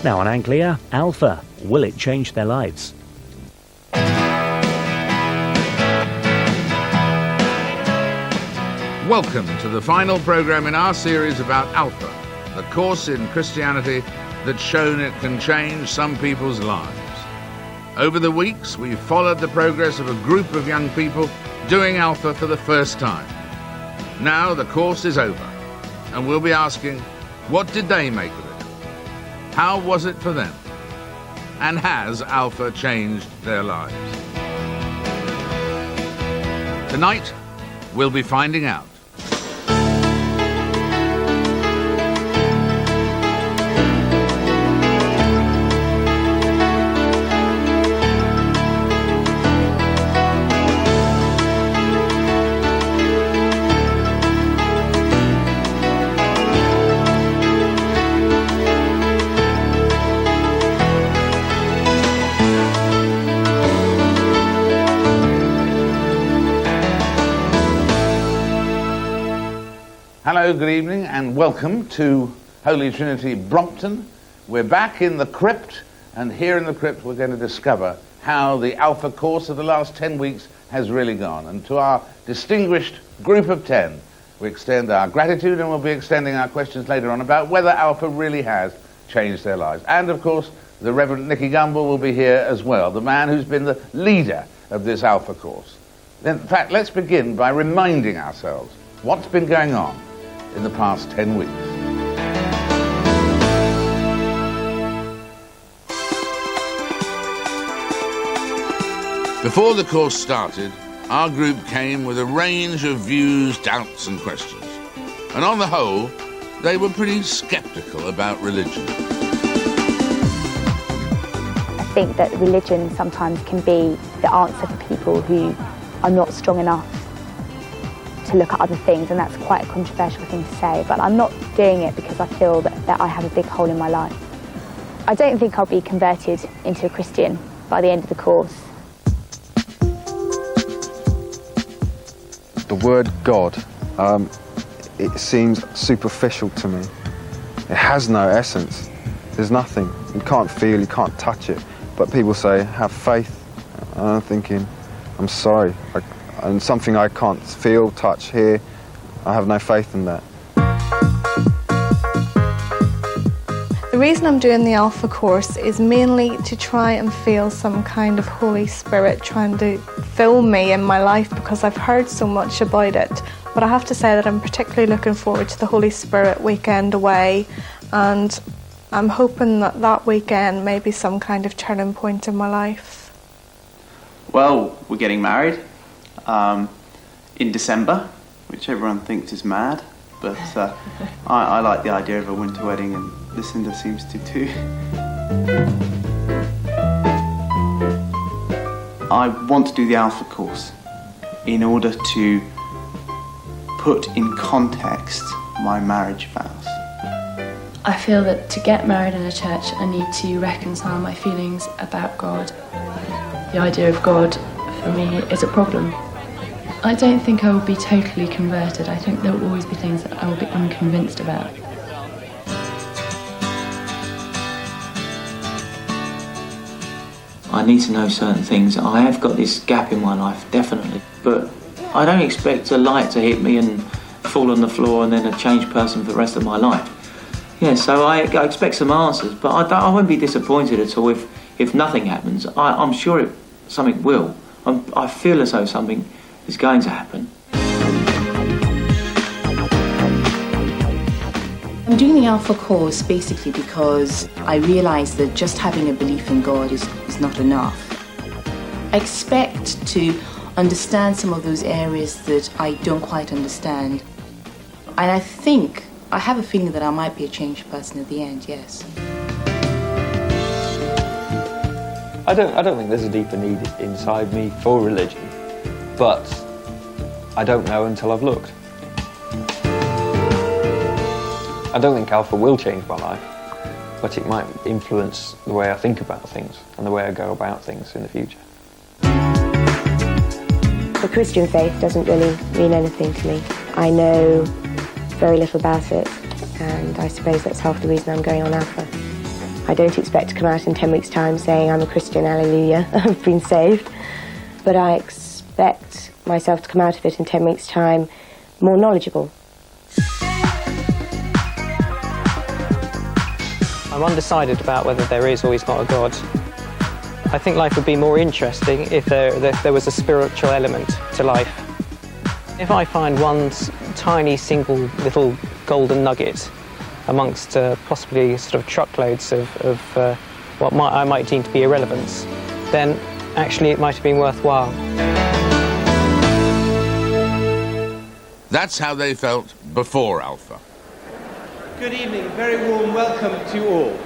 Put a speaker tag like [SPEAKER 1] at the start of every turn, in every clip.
[SPEAKER 1] Now on Anglia, Alpha. Will it change their lives?
[SPEAKER 2] Welcome to the final programme in our series about Alpha, the course in Christianity that's shown it can change some people's lives. Over the weeks, we've followed the progress of a group of young people doing Alpha for the first time. Now the course is over, and we'll be asking, what did they make of it? How was it for them? And has Alpha changed their lives? Tonight, we'll be finding out. Hello, good evening, and welcome to Holy Trinity Brompton. We're back in the crypt, and here in the crypt we're going to discover how the Alpha course of the last 10 weeks has really gone. And to our distinguished group of 10, we extend our gratitude, and we'll be extending our questions later on about whether Alpha really has changed their lives. And of course, the Reverend Nicky Gumbel will be here as well, the man who's been the leader of this Alpha course. In fact, let's begin by reminding ourselves what's been going on in the past 10 weeks. Before the course started, our group came with a range of views, doubts and questions. And on the whole, they were pretty sceptical about religion.
[SPEAKER 3] I think that religion sometimes can be the answer for people who are not strong enough to look at other things, and that's quite a controversial thing to say, but I'm not doing it because I feel that I have a big hole in my life. I don't think I'll be converted into a Christian by the end of the course.
[SPEAKER 4] The word God, it seems superficial to me. It has no essence. There's nothing. You can't feel, you can't touch it. But people say, have faith. And I'm thinking, I'm sorry. And something I can't feel, touch, hear, I have no faith in that.
[SPEAKER 5] The reason I'm doing the Alpha course is mainly to try and feel some kind of Holy Spirit trying to fill me in my life, because I've heard so much about it. But I have to say that I'm particularly looking forward to the Holy Spirit weekend away, and I'm hoping that that weekend may be some kind of turning point in my life.
[SPEAKER 6] Well, we're getting married in December, which everyone thinks is mad, but I like the idea of a winter wedding, and Lucinda seems to too. I want to do the Alpha course in order to put in context my marriage vows.
[SPEAKER 7] I feel that to get married in a church, I need to reconcile my feelings about God. The idea of God, for me, is a problem. I don't think I will be totally converted. I think there will always be things that I will be unconvinced about.
[SPEAKER 8] I need to know certain things. I have got this gap in my life, definitely. But I don't expect a light to hit me and fall on the floor and then a changed person for the rest of my life. Yeah, so I expect some answers, but I won't be disappointed at all if nothing happens. I'm sure something will. I feel as though something is going to happen.
[SPEAKER 9] I'm doing the Alpha course basically because I realise that just having a belief in God is not enough. I expect to understand some of those areas that I don't quite understand. And I have a feeling that I might be a changed person at the end, yes.
[SPEAKER 10] I don't think there's a deeper need inside me for religion, but I don't know until I've looked. I don't think Alpha will change my life, but it might influence the way I think about things and the way I go about things in the future.
[SPEAKER 3] The Christian faith doesn't really mean anything to me. I know very little about it, and I suppose that's half the reason I'm going on Alpha.
[SPEAKER 11] I don't expect to come out in 10 weeks' time saying I'm a Christian, hallelujah, I've been saved. But I expect myself to come out of it in 10 weeks' time more knowledgeable.
[SPEAKER 10] I'm undecided about whether there is or is not a God. I think life would be more interesting if there was a spiritual element to life. If I find one tiny single little golden nugget amongst possibly sort of truckloads of what I might deem to be irrelevance, then actually it might have been worthwhile.
[SPEAKER 2] That's how they felt before Alpha.
[SPEAKER 12] Good evening, very warm welcome to all.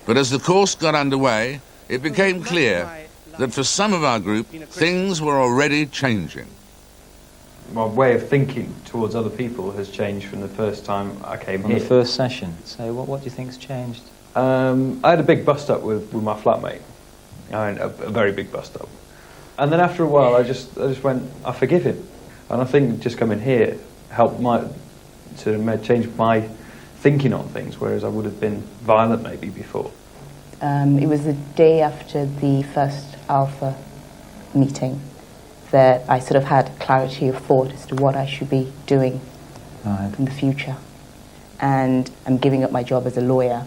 [SPEAKER 2] But as the course got underway, it became clear that for some of our group, things were already changing.
[SPEAKER 10] My way of thinking towards other people has changed from the first time I came
[SPEAKER 13] here. On the first session. So what do you think's changed?
[SPEAKER 10] I had a big bust-up with my flatmate. A very big bust-up. And then after a while, I just went, I forgive him. And I think just coming here helped to change my thinking on things, whereas I would have been violent maybe before.
[SPEAKER 9] It was the day after the first Alpha meeting that I sort of had clarity of thought as to what I should be doing in the future. And I'm giving up my job as a lawyer.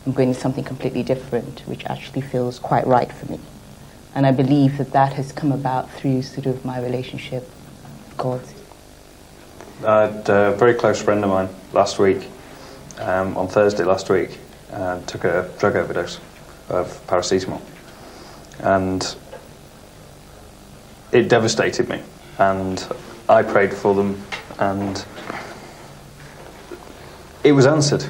[SPEAKER 9] I'm going to something completely different, which actually feels quite right for me. And I believe that has come about through sort of my relationship with God.
[SPEAKER 10] I had a very close friend of mine last week, on Thursday last week, took a drug overdose of paracetamol. And it devastated me. And I prayed for them, and it was answered.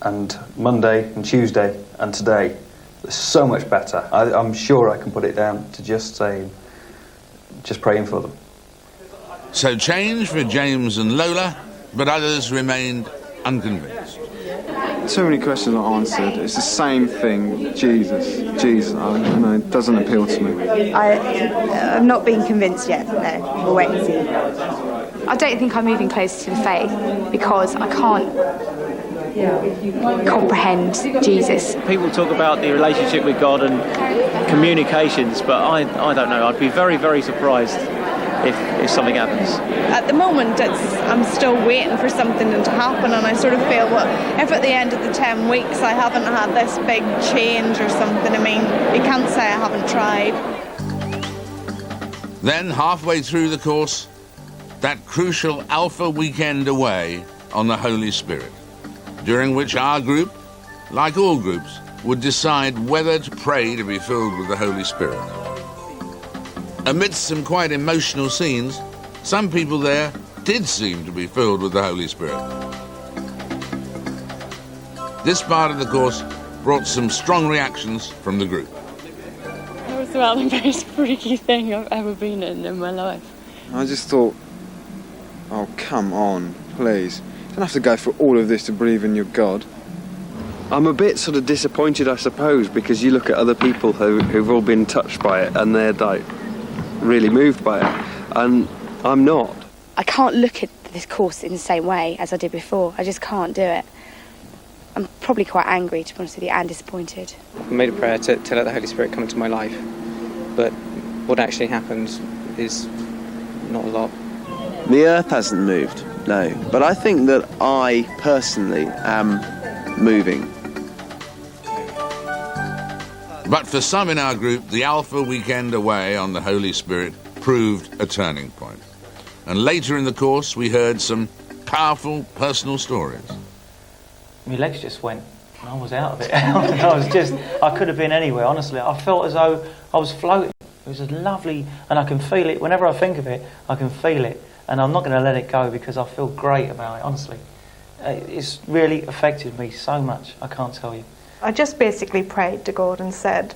[SPEAKER 10] And Monday and Tuesday and today, they're so much better. I'm sure I can put it down to just praying for them.
[SPEAKER 2] So change for James and Lola, but others remained unconvinced.
[SPEAKER 4] So many questions are answered. It's the same thing. Jesus. I know, it doesn't appeal to me.
[SPEAKER 3] I'm not being convinced yet. No, we'll wait and see. I don't think I'm moving closer to the faith because I can't comprehend Jesus.
[SPEAKER 13] People talk about the relationship with God and communications, but I don't know. I'd be very, very surprised if something happens.
[SPEAKER 5] At the moment, I'm still waiting for something to happen, and I sort of feel, well, if at the end of the 10 weeks I haven't had this big change or something, I mean, you can't say I haven't tried.
[SPEAKER 2] Then, halfway through the course, that crucial Alpha weekend away on the Holy Spirit, during which our group, like all groups, would decide whether to pray to be filled with the Holy Spirit. Amidst some quite emotional scenes, some people there did seem to be filled with the Holy Spirit. This part of the course brought some strong reactions from the group.
[SPEAKER 7] It was about the most freaky thing I've ever been in my life.
[SPEAKER 4] I just thought, oh, come on, please. You don't have to go through all of this to believe in your God. I'm a bit sort of disappointed, I suppose, because you look at other people who've all been touched by it and they're like really moved by it, and I'm not.
[SPEAKER 3] I can't look at this course in the same way as I did before. I just can't do it. I'm probably quite angry, to be honest with you, and disappointed.
[SPEAKER 10] I made a prayer to let the Holy Spirit come into my life, but what actually happens is not a lot.
[SPEAKER 14] The earth hasn't moved, no, but I think that I personally am moving.
[SPEAKER 2] But for some in our group, the Alpha weekend away on the Holy Spirit proved a turning point. And later in the course, we heard some powerful personal stories.
[SPEAKER 10] My legs just went, I was out of it. I could have been anywhere, honestly. I felt as though I was floating. It was just lovely, and I can feel it. Whenever I think of it, I can feel it. And I'm not going to let it go because I feel great about it, honestly. It's really affected me so much, I can't tell you.
[SPEAKER 5] I just basically prayed to God and said,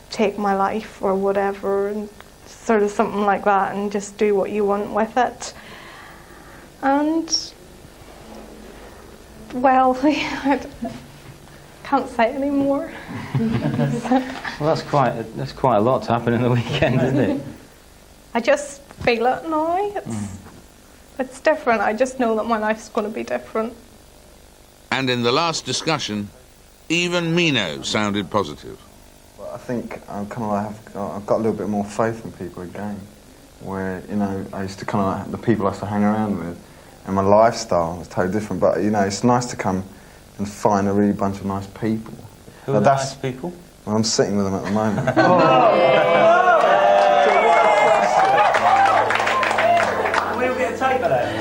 [SPEAKER 5] take my life or whatever, and sort of something like that, and just do what you want with it. And, well, I can't say any more.
[SPEAKER 13] Well, that's quite a lot to happen in the weekend, isn't it?
[SPEAKER 5] I just feel it now. It's different. I just know that my life's going to be different.
[SPEAKER 2] And in the last discussion, Even Mino sounded positive.
[SPEAKER 4] Well, I think I've got a little bit more faith in people again, where, you know, I used to kind of, the people I used to hang around with, and my lifestyle was totally different, but, you know, it's nice to come and find a really bunch of nice people.
[SPEAKER 15] Who are nice people?
[SPEAKER 4] Well, I'm sitting with them at the moment.
[SPEAKER 15] We'll get a tape of that.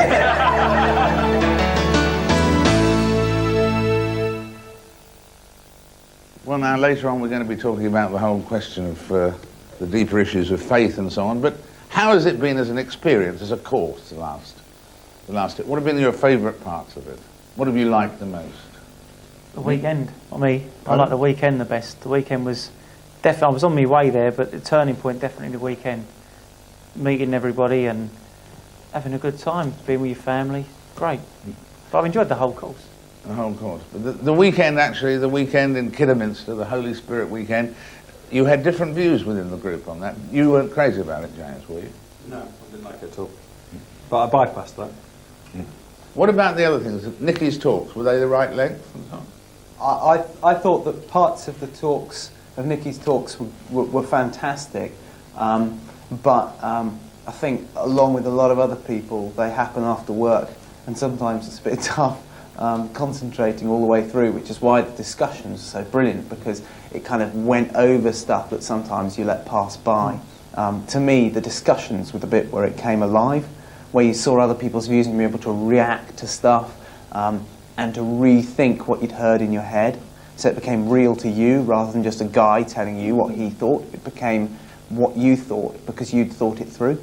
[SPEAKER 2] Well, now, later on we're going to be talking about the whole question of the deeper issues of faith and so on, but how has it been as an experience, as a course, the last? What have been your favourite parts of it? What have you liked the most?
[SPEAKER 15] The weekend, not me. I like the weekend the best. The weekend was definitely, I was on my way there, but the turning point definitely the weekend. Meeting everybody and having a good time, being with your family, great. But I've enjoyed the whole course.
[SPEAKER 2] The whole course. But the weekend, actually, the weekend in Kidderminster, the Holy Spirit weekend, you had different views within the group on that. You weren't crazy about it, James, were you?
[SPEAKER 16] No, I didn't like it at all. But I bypassed that.
[SPEAKER 2] What about the other things? Nicky's talks, were they the right length and so on?
[SPEAKER 13] I thought that parts of the talks, of Nicky's talks, were fantastic, but I think, along with a lot of other people, they happen after work, and sometimes it's a bit tough concentrating all the way through, which is why the discussions are so brilliant, because it kind of went over stuff that sometimes you let pass by. To me, the discussions were the bit where it came alive, where you saw other people's views and you were able to react to stuff and to rethink what you'd heard in your head. So it became real to you rather than just a guy telling you what he thought. It became what you thought because you'd thought it through.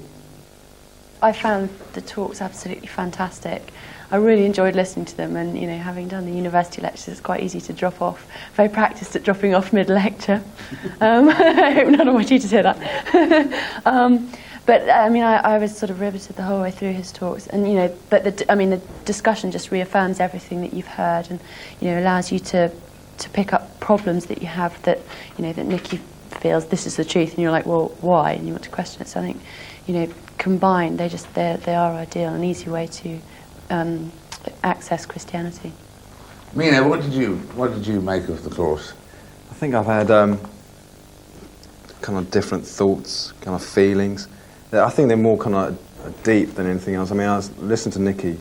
[SPEAKER 7] I found the talks absolutely fantastic. I really enjoyed listening to them, and, you know, having done the university lectures, it's quite easy to drop off. Very practiced at dropping off mid-lecture. I hope none of my tutors hear that. But I mean, I was sort of riveted the whole way through his talks, and, you know, but the discussion just reaffirms everything that you've heard, and, you know, allows you to pick up problems that you have that, you know, that Nicky feels this is the truth, and you're like, well, why? And you want to question it. So I think, you know, combined, they are ideal, an easy way to access Christianity.
[SPEAKER 2] Mina, what did you make of the course?
[SPEAKER 4] I think I've had kind of different thoughts, kind of feelings. I think they're more kind of deep than anything else. I mean, I was listening to Nicky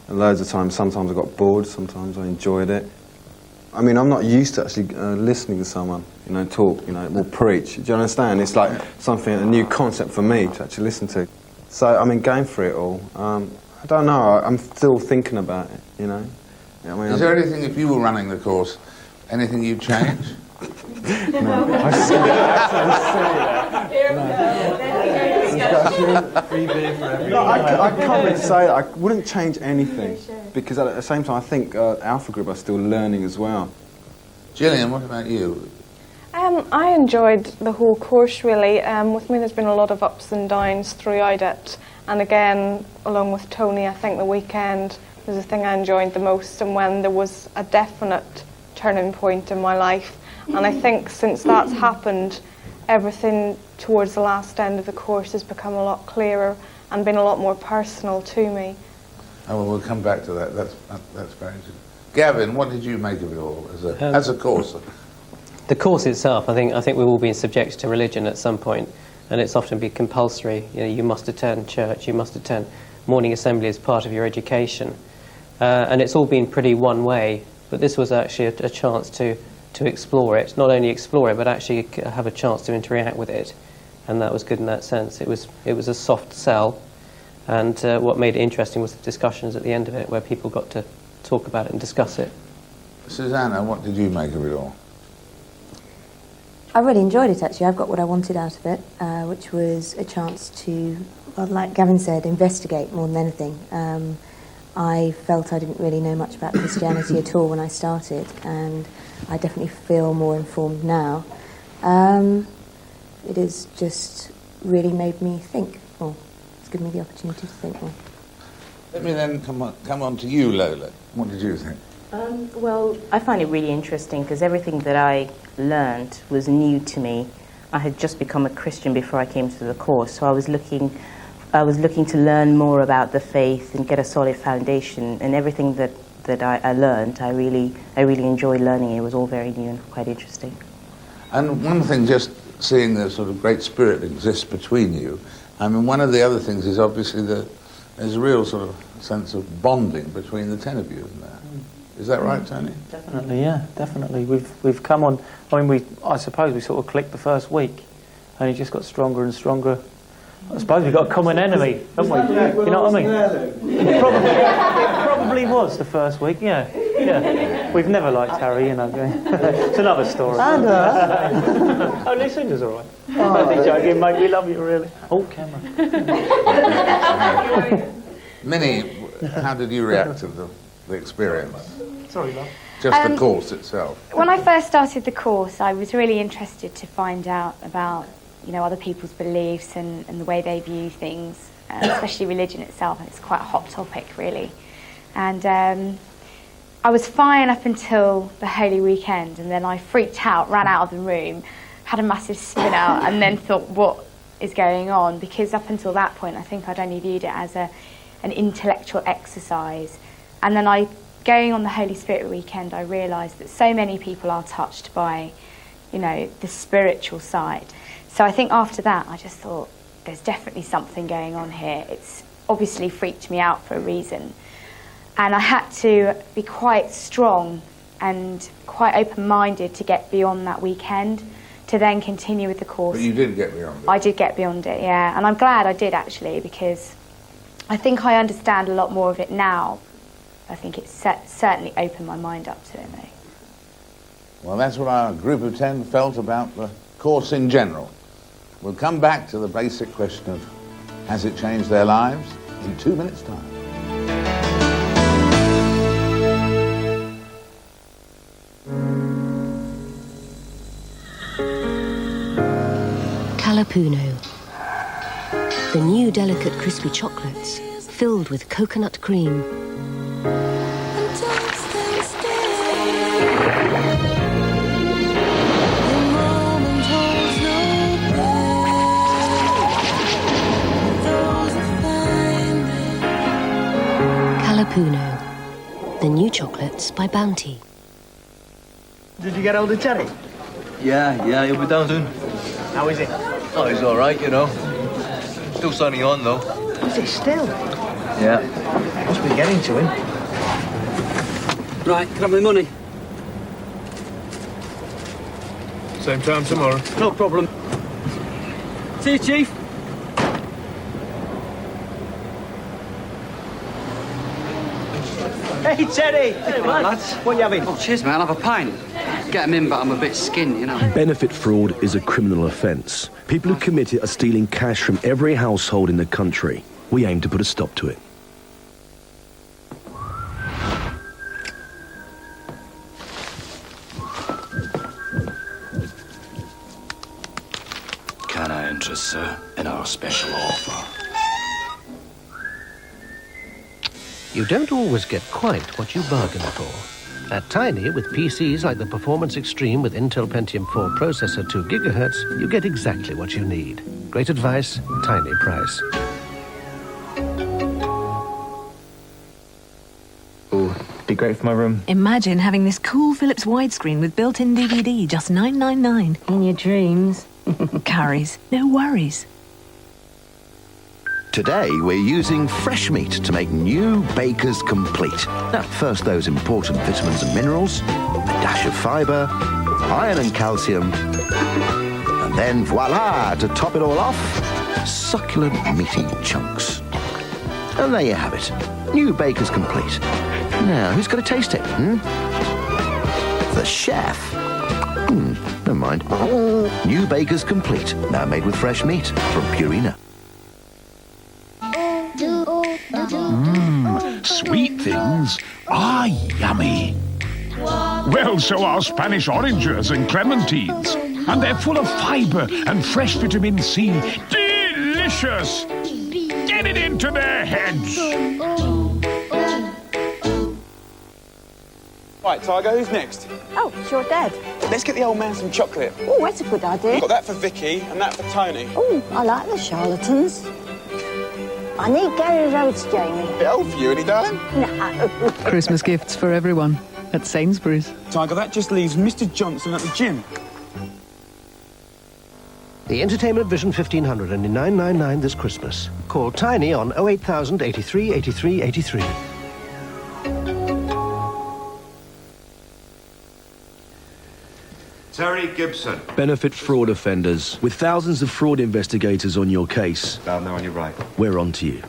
[SPEAKER 4] loads of times. Sometimes I got bored, sometimes I enjoyed it. I mean, I'm not used to actually listening to someone, you know, talk, you know, or preach. Do you understand? It's like something, a new concept for me to actually listen to. So, I mean, going for it all, I don't know, I'm still thinking about it, you know. I mean,
[SPEAKER 2] is there anything, if you were running the course, anything you'd change?
[SPEAKER 4] No. I can't really say that. I wouldn't change anything, because at the same time I think Alpha Group are still learning as well.
[SPEAKER 2] Gillian, what about you?
[SPEAKER 5] I enjoyed the whole course, really. With me there's been a lot of ups and downs throughout it, and again, along with Tony, I think the weekend was the thing I enjoyed the most, and when there was a definite turning point in my life. And I think since that's happened, everything towards the last end of the course has become a lot clearer and been a lot more personal to me.
[SPEAKER 2] Oh, well, we'll come back to that. That's very interesting. Gavin, what did you make of it all as a course?
[SPEAKER 17] The course itself, I think we've all been subjected to religion at some point, and it's often been compulsory. You know, you must attend church, you must attend morning assembly as part of your education, and it's all been pretty one way. But this was actually a chance to explore it, not only explore it, but actually have a chance to interact with it, and that was good in that sense. It was a soft sell, and what made it interesting was the discussions at the end of it, where people got to talk about it and discuss it.
[SPEAKER 2] Susanna, what did you make of it all?
[SPEAKER 11] I really enjoyed it, actually. I've got what I wanted out of it, which was a chance to, well, like Gavin said, investigate more than anything. I felt I didn't really know much about Christianity at all when I started, and I definitely feel more informed now. It has just really made me think more. It's given me the opportunity to think more.
[SPEAKER 2] Let me then come on to you, Lola. What did you think?
[SPEAKER 18] Well, I find it really interesting because everything that I learned was new to me. I had just become a Christian before I came to the course, so I was looking to learn more about the faith and get a solid foundation, and everything that that I learned. I really enjoyed learning. It was all very new and quite interesting.
[SPEAKER 2] And one thing, just seeing the sort of great spirit that exists between you, I mean, one of the other things is obviously that there's a real sort of sense of bonding between the 10 of you, isn't there? Is that right, Tony?
[SPEAKER 15] Definitely, yeah, definitely. We've come on. I mean, I suppose we sort of clicked the first week, and it just got stronger and stronger. I suppose we've got a common enemy, haven't we? You know what I mean? It probably was the first week. Yeah. We've never liked Harry, you know. It's another story.
[SPEAKER 13] And
[SPEAKER 15] oh, Lucinda's all right. I'm joking, mate. We love you, really. Oh, camera.
[SPEAKER 2] Minnie, how did you react to the experience?
[SPEAKER 15] Sorry, love.
[SPEAKER 2] Just the course itself.
[SPEAKER 3] When I first started the course, I was really interested to find out about, you know, other people's beliefs and the way they view things, especially religion itself. It's quite a hot topic, really. And I was fine up until the Holy Weekend, and then I freaked out, ran out of the room, had a massive spin out, and then thought, what is going on? Because up until that point, I think I'd only viewed it as an intellectual exercise. And then going on the Holy Spirit Weekend, I realised that so many people are touched by, you know, the spiritual side. So I think after that, I just thought, there's definitely something going on here. It's obviously freaked me out for a reason. And I had to be quite strong and quite open-minded to get beyond that weekend, to then continue with the course.
[SPEAKER 2] But you did get beyond it.
[SPEAKER 3] I did get beyond it, yeah. And I'm glad I did, actually, because I think I understand a lot more of it now. I think it certainly opened my mind up to it, though.
[SPEAKER 2] Well, that's what our group of 10 felt about the course in general. We'll come back to the basic question of, has it changed their lives, in 2 minutes' time.
[SPEAKER 19] Calapuno. The new delicate crispy chocolates filled with coconut cream. Calapuno. The new chocolates by Bounty.
[SPEAKER 20] Did you get hold of Terry?
[SPEAKER 21] Yeah, he'll be down soon.
[SPEAKER 20] How is it?
[SPEAKER 21] Oh, he's all right, you know. Still signing on, though.
[SPEAKER 20] Is it still?
[SPEAKER 21] Yeah.
[SPEAKER 20] Must be getting to him.
[SPEAKER 22] Right, can I have my money?
[SPEAKER 23] Same time tomorrow.
[SPEAKER 22] No problem. See you, Chief.
[SPEAKER 20] Hey, Terry! Hey,
[SPEAKER 22] man. Lads.
[SPEAKER 20] What are you having?
[SPEAKER 22] Oh, cheers, man. I'll have a pint. Get them in, but I'm a bit skinned, you know.
[SPEAKER 24] Benefit fraud is a criminal offence. People who commit it are stealing cash from every household in the country. We aim to put a stop to it.
[SPEAKER 25] Can I interest, sir, in our special offer?
[SPEAKER 26] You don't always get quite what you bargain for. At Tiny, with PCs like the Performance Extreme with Intel Pentium 4 processor 2 GHz, you get exactly what you need. Great advice, tiny price.
[SPEAKER 27] Ooh, be great for my room.
[SPEAKER 28] Imagine having this cool Philips widescreen with built-in DVD, just $9.99.
[SPEAKER 18] In your dreams.
[SPEAKER 28] Carries, no worries.
[SPEAKER 29] Today, we're using fresh meat to make new Baker's Complete. Now, first those important vitamins and minerals, a dash of fibre, iron and calcium, and then voila, to top it all off, succulent meaty chunks. And there you have it, new Baker's Complete. Now, who's going to taste it, The chef. Never mind. New Baker's Complete, now made with fresh meat from Purina.
[SPEAKER 30] Sweet things are yummy. Well, so are Spanish oranges and clementines. And they're full of fibre and fresh vitamin C. Delicious! Get it into their heads!
[SPEAKER 31] Right, Tiger, who's next?
[SPEAKER 32] Oh, it's your dad.
[SPEAKER 31] Let's get the old man some chocolate.
[SPEAKER 32] Oh, that's a good idea.
[SPEAKER 31] We've got that for Vicky and that for Tony.
[SPEAKER 32] Oh, I like the charlatans.
[SPEAKER 1] I need Gary Rhodes, Jamie.
[SPEAKER 31] Bit old for you, any darling?
[SPEAKER 1] No.
[SPEAKER 4] Christmas gifts for everyone at Sainsbury's.
[SPEAKER 31] Tiger, that just leaves Mr. Johnson at the gym.
[SPEAKER 26] The Entertainment Vision 1500 only $9.99 this Christmas. Call Tiny on 08000 83 83 83.
[SPEAKER 24] Terry Gibson. Benefit fraud offenders. With thousands of fraud investigators on your case.
[SPEAKER 5] They're on your right.
[SPEAKER 24] We're on to you.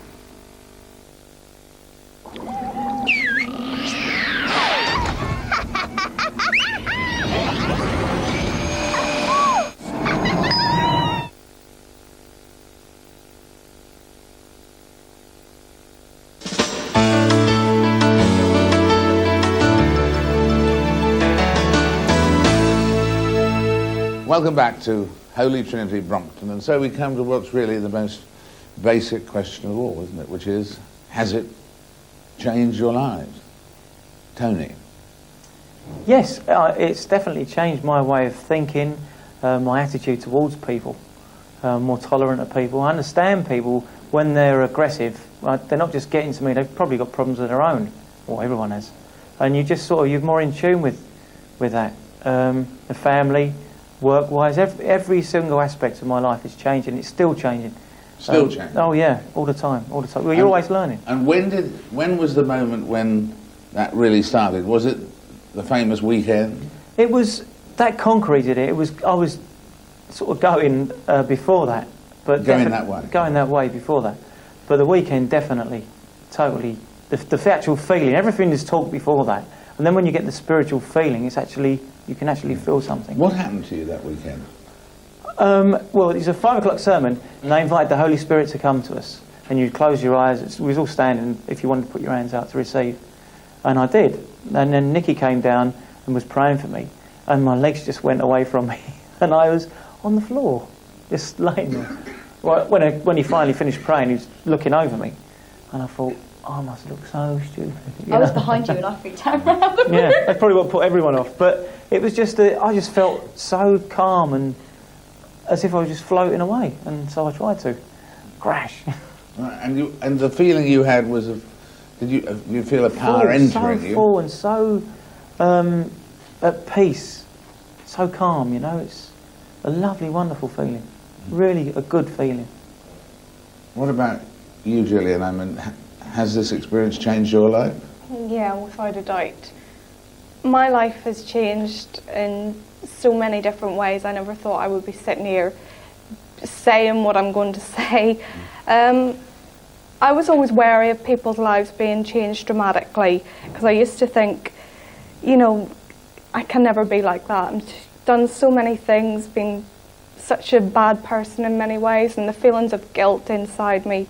[SPEAKER 2] Welcome back to Holy Trinity Brompton, and so we come to what's really the most basic question of all, isn't it, which is, has it changed your lives? Tony?
[SPEAKER 15] Yes, it's definitely changed my way of thinking, my attitude towards people, more tolerant of people. I understand people when they're aggressive. They're not just getting to me, they've probably got problems of their own, or everyone has. And you just sort of, you're more in tune with that. The family, work-wise, every single aspect of my life is changing. It's still changing.
[SPEAKER 2] Still changing?
[SPEAKER 15] Oh yeah, all the time. Well, you're always learning.
[SPEAKER 2] And when was the moment when that really started? Was it the famous weekend?
[SPEAKER 15] It was, that concreted it. I was sort of going before that. But
[SPEAKER 2] going that way?
[SPEAKER 15] Going that way before that. But the weekend definitely, totally, the actual feeling, everything is talked before that. And then when you get the spiritual feeling, it's actually, you can actually feel something.
[SPEAKER 2] What happened to you that weekend?
[SPEAKER 15] Well, it's a 5 o'clock sermon, and they invited the Holy Spirit to come to us. And you'd close your eyes, we was all standing, if you wanted to put your hands out to receive. And I did. And then Nikki came down and was praying for me, and my legs just went away from me, and I was on the floor, just laying there. Well, when he finally finished praying, he was looking over me, and I thought, I must look so stupid.
[SPEAKER 3] I was behind you and I freaked out around.
[SPEAKER 15] Yeah, that's probably what put everyone off. But it was just, I just felt so calm and as if I was just floating away. And so I tried to crash.
[SPEAKER 2] Right, and the feeling you had was did you feel a power entering you?
[SPEAKER 15] So full and so at peace, so calm, you know. It's a lovely, wonderful feeling. Really a good feeling.
[SPEAKER 2] What about you, Gillian? I mean, has this experience changed your life?
[SPEAKER 6] Yeah, without a doubt. My life has changed in so many different ways. I never thought I would be sitting here saying what I'm going to say. I was always wary of people's lives being changed dramatically, because I used to think, you know, I can never be like that. I've done so many things, been such a bad person in many ways, and the feelings of guilt inside me.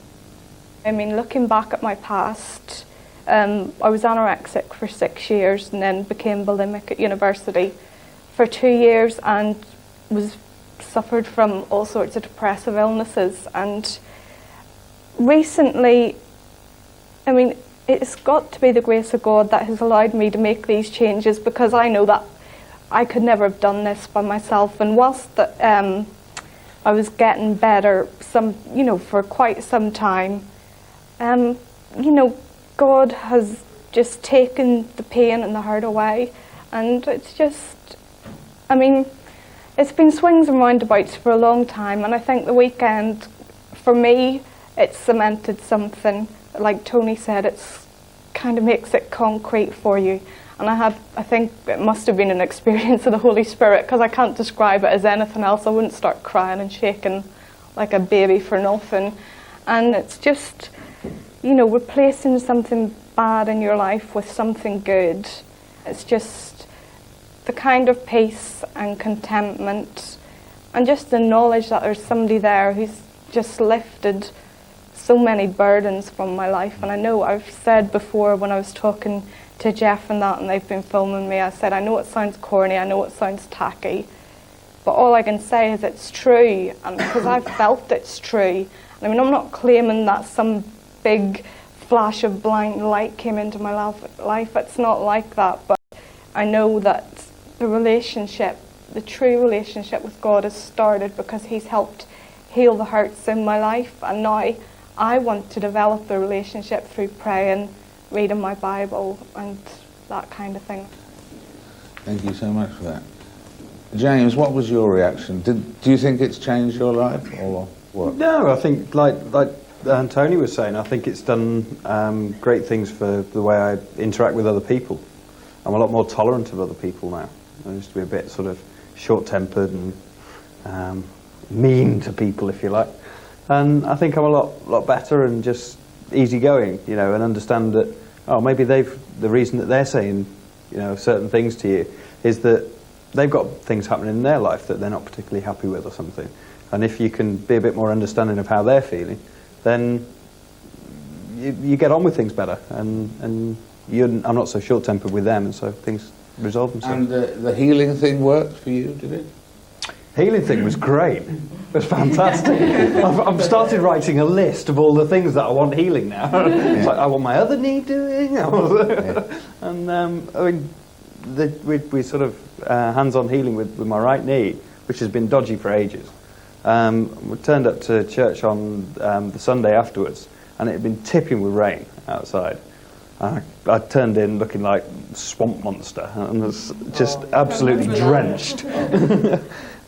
[SPEAKER 6] I mean, looking back at my past, I was anorexic for 6 years and then became bulimic at university for 2 years and suffered from all sorts of depressive illnesses. And recently, I mean, it's got to be the grace of God that has allowed me to make these changes, because I know that I could never have done this by myself. And whilst I was getting better for quite some time, God has just taken the pain and the hurt away, and it's just, I mean, it's been swings and roundabouts for a long time, and I think the weekend, for me, it's cemented something. Like Tony said, it's kind of makes it concrete for you. And I think it must have been an experience of the Holy Spirit, because I can't describe it as anything else. I wouldn't start crying and shaking like a baby for nothing. And it's just, replacing something bad in your life with something good. It's just the kind of peace and contentment and just the knowledge that there's somebody there who's just lifted so many burdens from my life. And I know I've said before when I was talking to Jeff and that, and they've been filming me, I said, I know it sounds corny, I know it sounds tacky, but all I can say is it's true, and because I've felt it's true. I mean, I'm not claiming that some big flash of blind light came into my life. It's not like that, but I know that the true relationship with God has started because He's helped heal the hurts in my life, and now I want to develop a relationship through praying, reading my Bible and that kind of thing.
[SPEAKER 2] Thank you so much for that. James, what was your reaction? Do you think it's changed your life, or what?
[SPEAKER 5] No, I think, like Tony was saying, I think it's done great things for the way I interact with other people. I'm a lot more tolerant of other people now. I used to be a bit sort of short-tempered and mean to people, if you like. And I think I'm a lot better and just easygoing, you know, and understand that, oh, maybe the reason that they're saying, you know, certain things to you is that they've got things happening in their life that they're not particularly happy with or something. And if you can be a bit more understanding of how they're feeling, then you get on with things better. And I'm not so short-tempered with them, and so things resolve themselves.
[SPEAKER 2] And the healing thing worked for you, did it?
[SPEAKER 5] Healing thing was great. It was fantastic. I've started writing a list of all the things that I want healing now. It's like, I want my other knee doing. And I mean, we sort of hands-on healing with my right knee, which has been dodgy for ages. We turned up to church on the Sunday afterwards, and it had been tipping with rain outside. I turned in looking like swamp monster and was just absolutely drenched.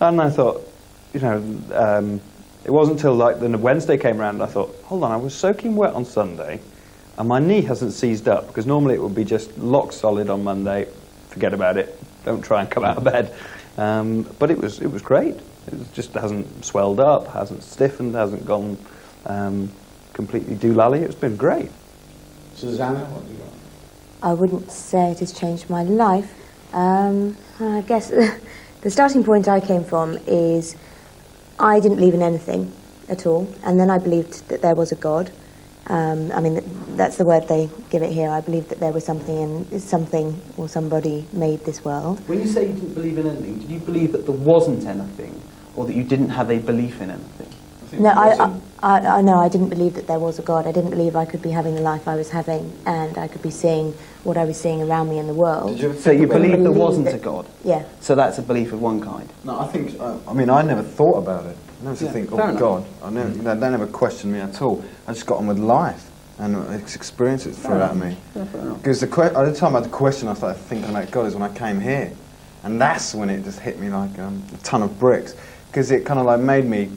[SPEAKER 5] And I thought, you know, it wasn't until like the Wednesday came around and I thought, hold on, I was soaking wet on Sunday and my knee hasn't seized up, because normally it would be just lock solid on Monday, forget about it, don't try and come out of bed. But it was great. It just hasn't swelled up, hasn't stiffened, hasn't gone completely doolally. It's been great.
[SPEAKER 2] Susanna, what do you got?
[SPEAKER 1] I wouldn't say it has changed my life. I guess the starting point I came from is I didn't believe in anything at all, and then I believed that there was a God. I mean, that's the word they give it here. I believed that there was something, and something or somebody made this world.
[SPEAKER 7] When you say you didn't believe in anything, did you believe that there wasn't anything, or that you didn't have a belief in anything?
[SPEAKER 1] No, I didn't believe that there was a God. I didn't believe I could be having the life I was having, and I could be seeing what I was seeing around me in the world.
[SPEAKER 7] So you believe there wasn't a God?
[SPEAKER 1] Yeah.
[SPEAKER 7] So that's a belief of one kind?
[SPEAKER 5] No, I think, I mean, I never thought about it. I never think, oh God. They never questioned me at all. I just got on with life and experienced it through at me. Because the time I had the question I started thinking about God is when I came here. And that's when it just hit me like a ton of bricks. Because it kind of like made me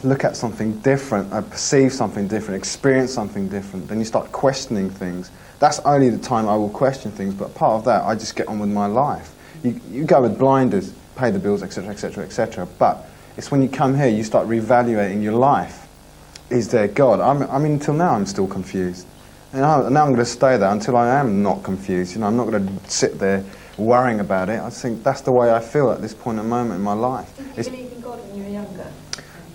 [SPEAKER 5] look at something different, perceive something different, experience something different. Then you start questioning things. That's only the time I will question things, but part of that, I just get on with my life. You go with blinders, pay the bills, etc., etc., etc. But it's when you come here, you start reevaluating your life. Is there God? I mean, until now, I'm still confused. And now I'm going to stay there until I am not confused. You know, I'm not going to sit there worrying about it. I think that's the way I feel at this point in moment in my life.
[SPEAKER 1] Did you believe in God when you were younger?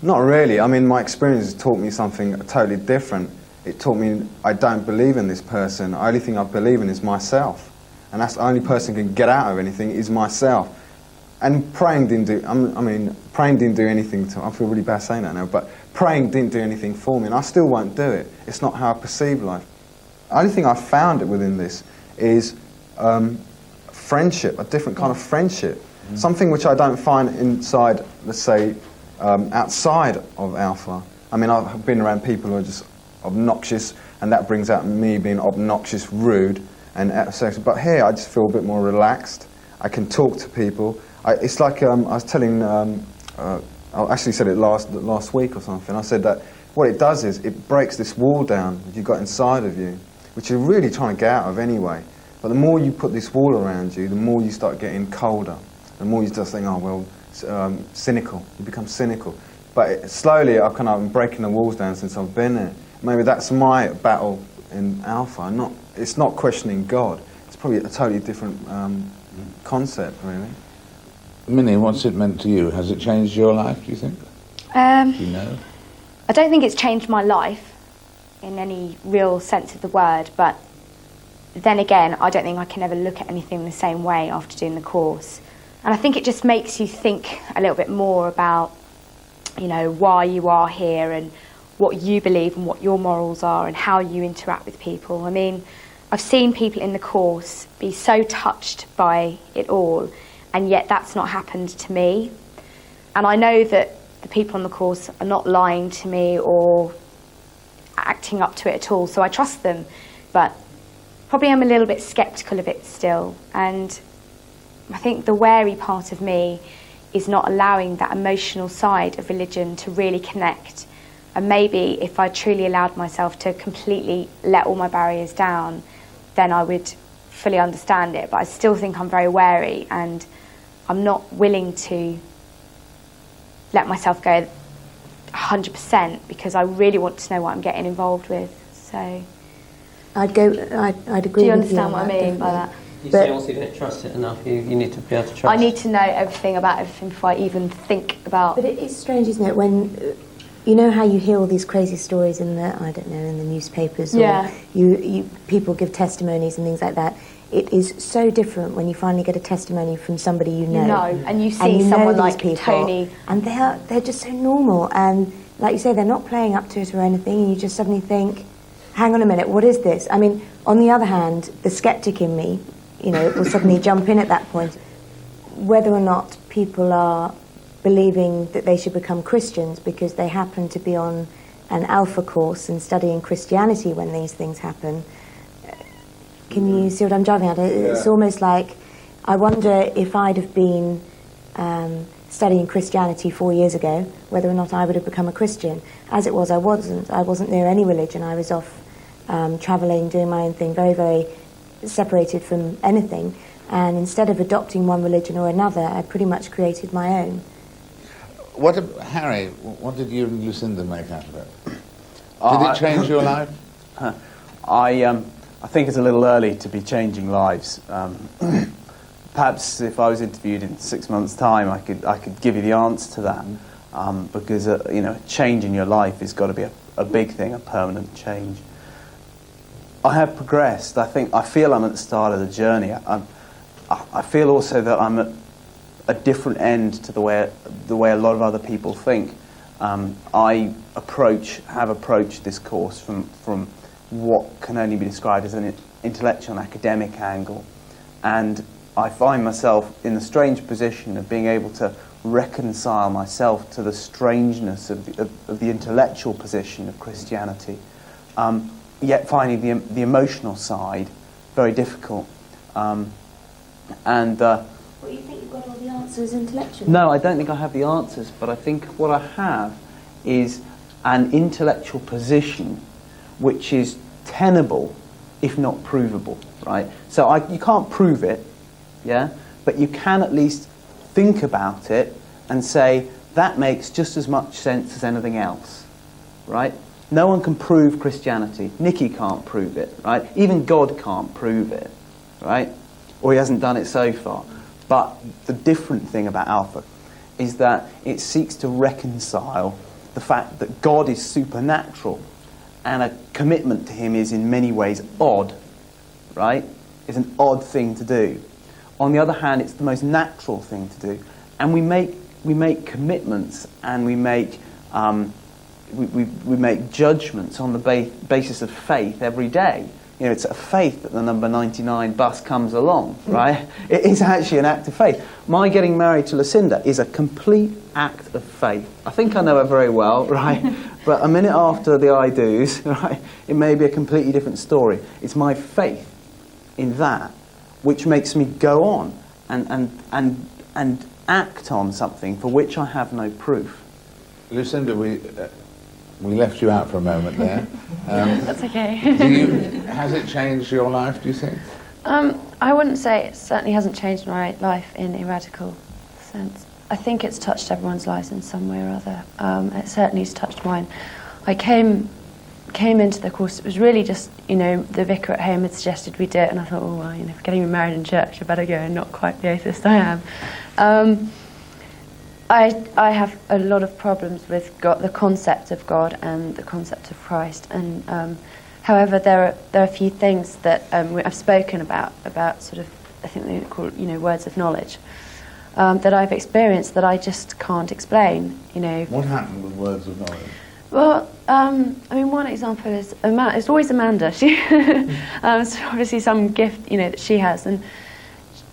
[SPEAKER 5] Not really. I mean, my experience has taught me something totally different. It taught me I don't believe in this person. The only thing I believe in is myself. And that's the only person who can get out of anything is myself. And praying didn't do, praying didn't do anything to, I feel really bad saying that now, but praying didn't do anything for me, and I still won't do it. It's not how I perceive life. The only thing I found within this is friendship, a different kind of friendship. Something which I don't find inside, let's say, outside of Alpha. I mean, I've been around people who are just obnoxious, and that brings out me being obnoxious, rude, and but here I just feel a bit more relaxed. I can talk to people. It's like I was telling, I actually said it last week or something. I said that what it does is it breaks this wall down that you've got inside of you, which you're really trying to get out of anyway. But the more you put this wall around you, the more you start getting colder. The more you start saying, oh, well, cynical. You become cynical. But slowly, I've kind of been breaking the walls down since I've been here. Maybe that's my battle in Alpha. It's not questioning God. It's probably a totally different concept, really.
[SPEAKER 2] Minnie, what's it meant to you? Has it changed your life, do you think? Do you know?
[SPEAKER 3] I don't think it's changed my life in any real sense of the word, but then again, I don't think I can ever look at anything the same way after doing the course. And I think it just makes you think a little bit more about, you know, why you are here and what you believe and what your morals are and how you interact with people. I mean, I've seen people in the course be so touched by it all, and yet that's not happened to me. And I know that the people on the course are not lying to me or acting up to it at all, so I trust them. But probably I'm a little bit sceptical of it still, and I think the wary part of me is not allowing that emotional side of religion to really connect. And maybe if I truly allowed myself to completely let all my barriers down, then I would fully understand it. But I still think I'm very wary, and I'm not willing to let myself go 100% because I really want to know what I'm getting involved with. So
[SPEAKER 1] I'd agree.
[SPEAKER 3] Do you
[SPEAKER 1] with
[SPEAKER 3] understand what I mean
[SPEAKER 1] definitely.
[SPEAKER 3] by that?
[SPEAKER 8] You say also you don't trust it enough. You need to be able to trust.
[SPEAKER 3] I need to know everything about everything before I even think about.
[SPEAKER 1] But it is strange, isn't it, when you know how you hear all these crazy stories in the in the newspapers, or
[SPEAKER 3] Yeah.
[SPEAKER 1] you people give testimonies and things like that. It is so different when you finally get a testimony from somebody you know.
[SPEAKER 3] And you see someone
[SPEAKER 1] know
[SPEAKER 3] like
[SPEAKER 1] these people,
[SPEAKER 3] Tony,
[SPEAKER 1] and they're just so normal, and like you say, they're not playing up to it or anything. And you just suddenly think, hang on a minute, what is this? I mean, on the other hand, the skeptic in me, will suddenly jump in at that point. Whether or not people are believing that they should become Christians because they happen to be on an alpha course and studying Christianity when these things happen. Can you see what I'm driving at? It's almost like, I wonder if I'd have been studying Christianity 4 years ago, whether or not I would have become a Christian. As it was, I wasn't. I wasn't near any religion. I was off travelling, doing my own thing, very, very separated from anything. And instead of adopting one religion or another, I pretty much created my own.
[SPEAKER 2] Harry, what did you and Lucinda make out of it? Did it change your life?
[SPEAKER 7] I think it's a little early to be changing lives. Perhaps if I was interviewed in 6 months' time, I could give you the answer to that. Because a change in your life has got to be a big thing, a permanent change. I have progressed. I feel I'm at the start of the journey. I feel also that I'm at a different end to the way a lot of other people think. I have approached this course from what can only be described as an intellectual and academic angle, and I find myself in the strange position of being able to reconcile myself to the strangeness of the intellectual position of Christianity, yet finding the emotional side very difficult.
[SPEAKER 1] What, you think you've got all the answers intellectually?
[SPEAKER 7] No, I don't think I have the answers, but I think what I have is an intellectual position which is tenable, if not provable, right? So you can't prove it, but you can at least think about it and say, that makes just as much sense as anything else, right? No one can prove Christianity. Nicky can't prove it, right? Even God can't prove it, right? Or he hasn't done it so far. But the different thing about Alpha is that it seeks to reconcile the fact that God is supernatural and a commitment to him is in many ways odd, right? It's an odd thing to do. On the other hand, it's the most natural thing to do. And we make commitments and we make judgments on the basis of faith every day. It's a faith that the number 99 bus comes along, right? It is actually an act of faith. My getting married to Lucinda is a complete act of faith. I think I know her very well, right? But a minute after the I do's, right, it may be a completely different story. It's my faith in that which makes me go on and act on something for which I have no proof.
[SPEAKER 2] Lucinda, we left you out for a moment there.
[SPEAKER 9] That's okay.
[SPEAKER 2] Has it changed your life, do you think?
[SPEAKER 9] I wouldn't say it certainly hasn't changed my life in a radical sense. I think it's touched everyone's lives in some way or other. It certainly has touched mine. I came into the course, it was really just, the vicar at home had suggested we do it, and I thought, if we're getting married in church, I better go, and not quite the atheist I am. I have a lot of problems with God, the concept of God and the concept of Christ, and however, there are a few things that I've spoken about sort of, I think they call words of knowledge, that I've experienced that I just can't explain.
[SPEAKER 2] What happened with words of knowledge?
[SPEAKER 9] Well, one example is it's always Amanda. She it's obviously some gift that she has, and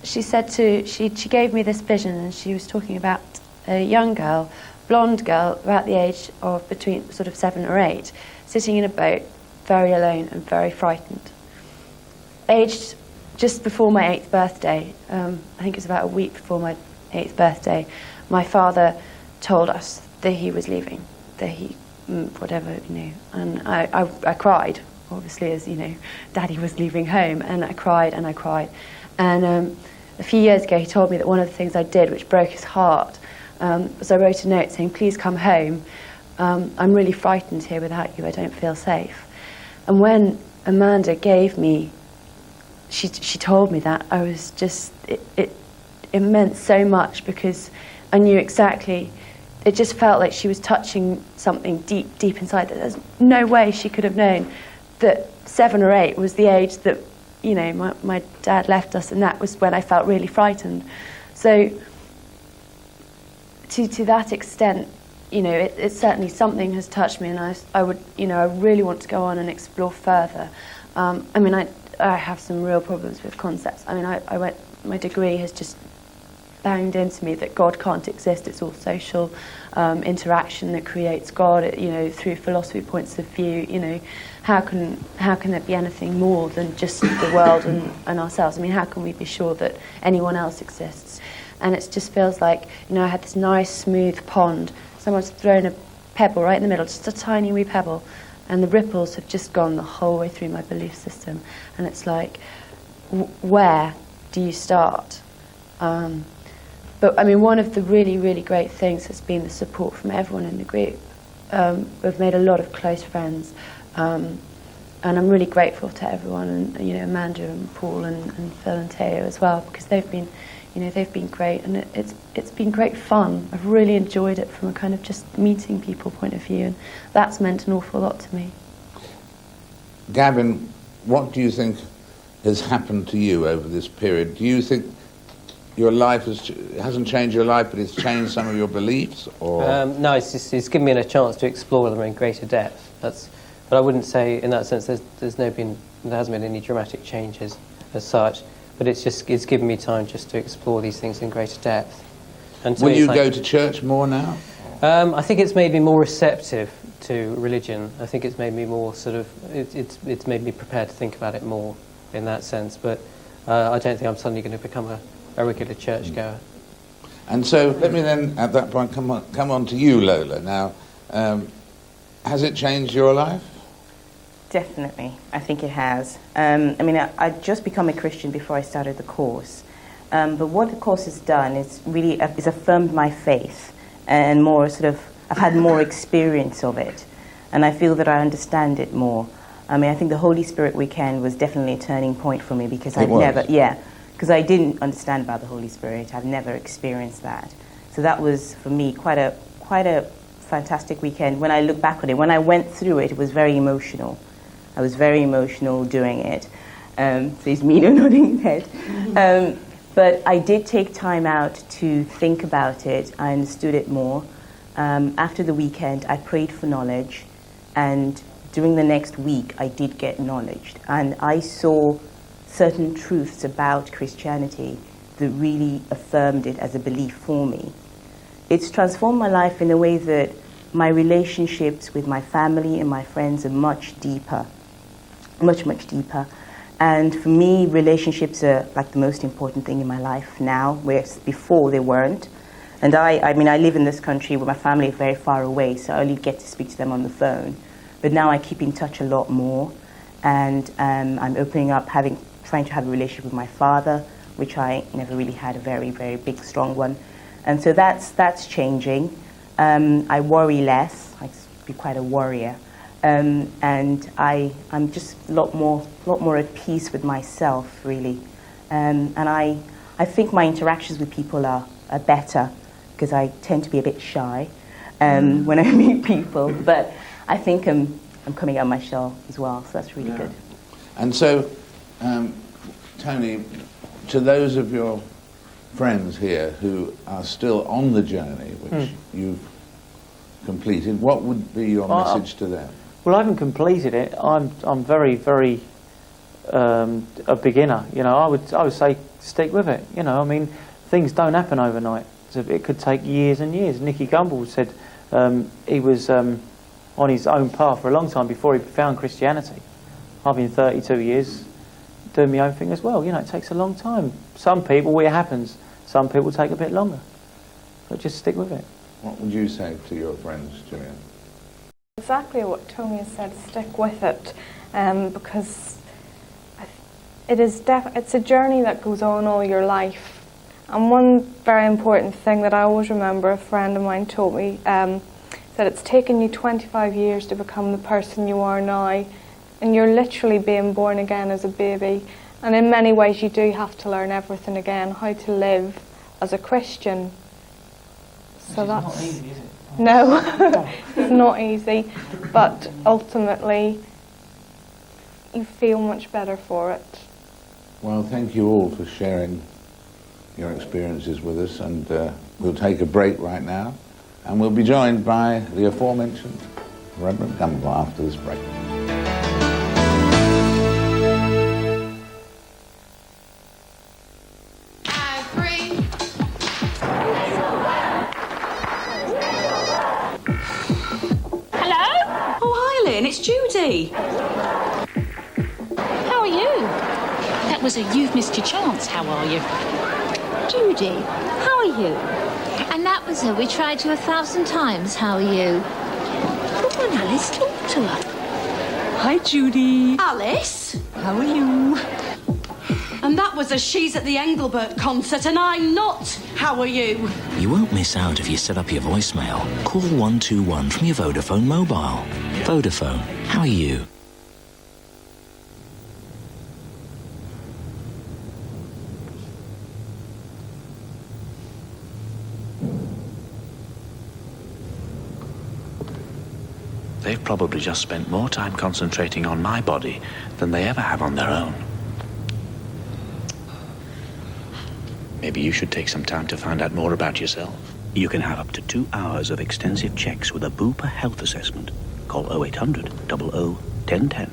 [SPEAKER 9] she said she gave me this vision, and she was talking about a young girl blonde girl about the age of between sort of 7 or 8, sitting in a boat, very alone and very frightened. Aged just before my 8th birthday, I think it was about a week before my 8th birthday, my father told us that he was leaving, that he, whatever, you know, and I cried, obviously, as, you know, Daddy was leaving home, and I cried and I cried. And a few years ago he told me that one of the things I did which broke his heart was I wrote a note saying, please come home, I'm really frightened here without you, I don't feel safe. And when Amanda gave me, she told me that, I was just, it meant so much, because I knew exactly, it just felt like she was touching something deep inside, that there's no way she could have known that 7 or 8 was the age that, you know, my dad left us, and that was when I felt really frightened. So to that extent, you know, it certainly, something has touched me, and I would, you know, I really want to go on and explore further. I mean, I have some real problems with concepts. I mean, my degree has just banged into me that God can't exist. It's all social interaction that creates God, you know, through philosophy points of view. You know, how can there be anything more than just the world and ourselves? I mean, how can we be sure that anyone else exists? And it just feels like, you know, I had this nice smooth pond. Someone's thrown a pebble right in the middle, just a tiny wee pebble, and the ripples have just gone the whole way through my belief system. And it's like, where do you start? But I mean, one of the really, really great things has been the support from everyone in the group. We've made a lot of close friends, and I'm really grateful to everyone, and, you know, Amanda and Paul and Phil and Teo as well, because they've been, you know, they've been great, and it's been great fun. I've really enjoyed it from a kind of just meeting people point of view, and that's meant an awful lot to me.
[SPEAKER 2] Gavin, what do you think has happened to you over this period? Do you think your life hasn't changed your life, but it's changed some of your beliefs, or?
[SPEAKER 8] No, it's given me a chance to explore them in greater depth. But I wouldn't say, in that sense, there hasn't been any dramatic changes as such. But it's given me time just to explore these things in greater depth. And
[SPEAKER 2] Will you go to church more now?
[SPEAKER 8] I think it's made me more receptive to religion. I think it's made me more sort of, it's made me prepared to think about it more in that sense. But I don't think I'm suddenly going to become a regular churchgoer.
[SPEAKER 2] And so let me then, at that point, come on to you, Lola. Now, has it changed your life?
[SPEAKER 18] Definitely, I think it has. I mean, I'd just become a Christian before I started the course. But what the course has done is really is affirmed my faith, and more sort of, I've had more experience of it, and I feel that I understand it more. I mean, I think the Holy Spirit weekend was definitely a turning point for me, because because I didn't understand about the Holy Spirit. I've never experienced that. So that was, for me, quite a fantastic weekend. When I look back on it, when I went through it, it was very emotional. I was very emotional doing it. Says Mina nodding head. But I did take time out to think about it. I understood it more. After the weekend, I prayed for knowledge, and during the next week, I did get knowledge. And I saw certain truths about Christianity that really affirmed it as a belief for me. It's transformed my life in a way that my relationships with my family and my friends are much deeper, much deeper. And for me, relationships are like the most important thing in my life now, whereas before they weren't. And I mean, I live in this country where my family is very far away, so I only get to speak to them on the phone. But now I keep in touch a lot more, and I'm opening up, trying to have a relationship with my father, which I never really had a very, very big, strong one. And so that's changing. I worry less. I used to be quite a worrier. And I'm just a lot more at peace with myself, really. And I think my interactions with people are better, because I tend to be a bit shy when I meet people. But I think I'm coming out of my shell as well, so that's really good.
[SPEAKER 2] And so, Tony, to those of your friends here who are still on the journey, which you've completed, what would be your message to them?
[SPEAKER 15] Well, I haven't completed it. I'm very, very a beginner. You know, I would say stick with it. You know, I mean, things don't happen overnight. So it could take years and years. Nicky Gumbel said he was on his own path for a long time before he found Christianity. I've been 32 years doing my own thing as well. You know, it takes a long time. Some people, it happens. Some people take a bit longer. But just stick with it.
[SPEAKER 2] What would you say to your friends, Julian?
[SPEAKER 6] Exactly what Tony has said, stick with it, because it's a journey that goes on all your life. And one very important thing that I always remember, a friend of mine told me, that it's taken you 25 years to become the person you are now, and you're literally being born again as a baby. And in many ways you do have to learn everything again, how to live as a Christian. So that's not easy, is it? No, it's not easy, but ultimately you feel much better for it.
[SPEAKER 2] Well, thank you all for sharing your experiences with us, and we'll take a break right now, and we'll be joined by the aforementioned Reverend Gumbel after this break.
[SPEAKER 10] It's Judy.
[SPEAKER 11] How are you? That was a you've missed your chance. How are you?
[SPEAKER 10] Judy, how are you?
[SPEAKER 11] And that was a we tried you 1,000 times. How are you?
[SPEAKER 10] Come on, Alice, talk to her.
[SPEAKER 11] Hi, Judy.
[SPEAKER 10] Alice?
[SPEAKER 11] How are you?
[SPEAKER 10] And that was a She's at the Engelbert concert and I'm not. How are you?
[SPEAKER 25] You won't miss out if you set up your voicemail. Call 121 from your Vodafone mobile. Vodafone, how are you? They've probably just spent more time concentrating on my body than they ever have on their own. Maybe you should take some time to find out more about yourself. You can have up to 2 hours of extensive checks with a Bupa health assessment. Call 0800 00 1010.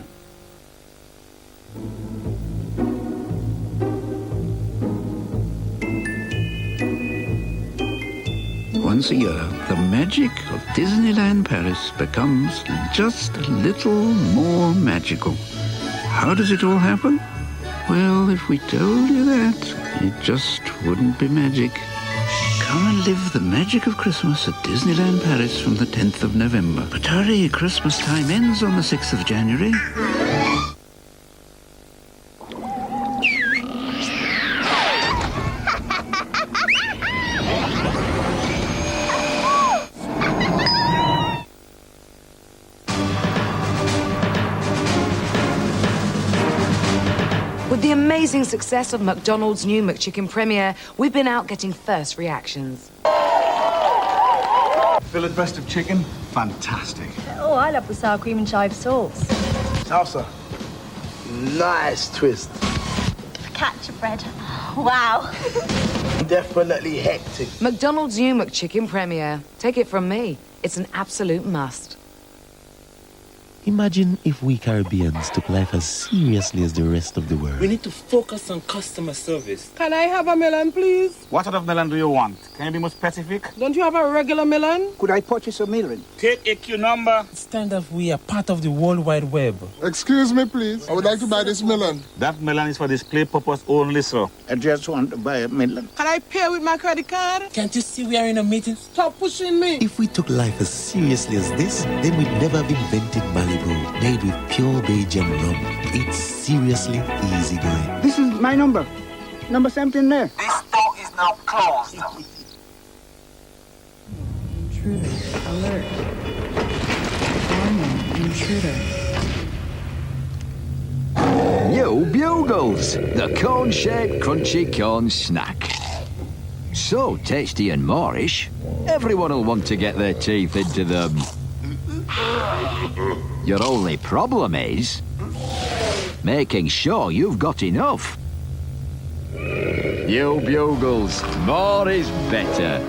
[SPEAKER 12] Once a year, the magic of Disneyland Paris becomes just a little more magical. How does it all happen? Well, if we told you that, it just wouldn't be magic. Come and live the magic of Christmas at Disneyland Paris from the 10th of November. But hurry, Christmas time ends on the 6th of January.
[SPEAKER 13] With the amazing success of McDonald's new McChicken premiere, we've been out getting first reactions.
[SPEAKER 31] Fillet breast of chicken, fantastic.
[SPEAKER 13] Oh, I love the sour cream and chive sauce.
[SPEAKER 31] Salsa, nice twist.
[SPEAKER 13] Focaccia bread. Wow.
[SPEAKER 31] Definitely hectic.
[SPEAKER 13] McDonald's new McChicken premiere. Take it from me, it's an absolute must.
[SPEAKER 14] Imagine if we Caribbeans took life as seriously as the rest of the world.
[SPEAKER 31] We need to focus on customer service.
[SPEAKER 16] Can I have a melon, please?
[SPEAKER 31] What sort of melon do you want? Can you be more specific?
[SPEAKER 16] Don't you have a regular melon?
[SPEAKER 31] Could I purchase a melon? Take a queue number.
[SPEAKER 14] Stand up, we are part of the World Wide Web.
[SPEAKER 17] Excuse me, please. I would like to buy this melon.
[SPEAKER 31] That melon is for display purpose only, sir. I just want to buy a melon.
[SPEAKER 16] Can I pay with my credit card?
[SPEAKER 14] Can't you see we are in a meeting?
[SPEAKER 16] Stop pushing me.
[SPEAKER 14] If we took life as seriously as this, then we'd never have invented Malibu, made with pure Belgian rum. It's seriously easy going.
[SPEAKER 31] This is my number. Number 17 there.
[SPEAKER 16] This store is now closed.
[SPEAKER 13] Intruder alert. Warning, intruder.
[SPEAKER 19] New Bugles, the cone-shaped crunchy corn snack. So tasty and Moorish, everyone will want to get their teeth into them. Your only problem is making sure you've got enough. New Bugles, more is better.